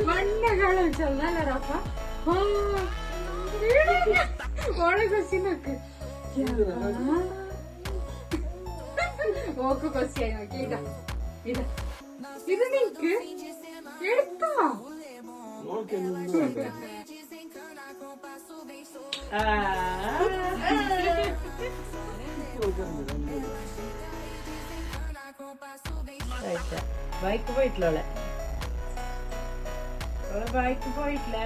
മണ്ണകളും ചെന്നാലപ്പ ഓളെ കൊച്ചിനൊക്കെ ഓക്ക് കൊച്ചിയായി നോക്കി ഇതാ ഇതാ ഇത് നിക്ക് എടുത്തോ ബൈക്ക് പോയിട്ടില്ല ബൈക്ക് പോയിട്ടില്ല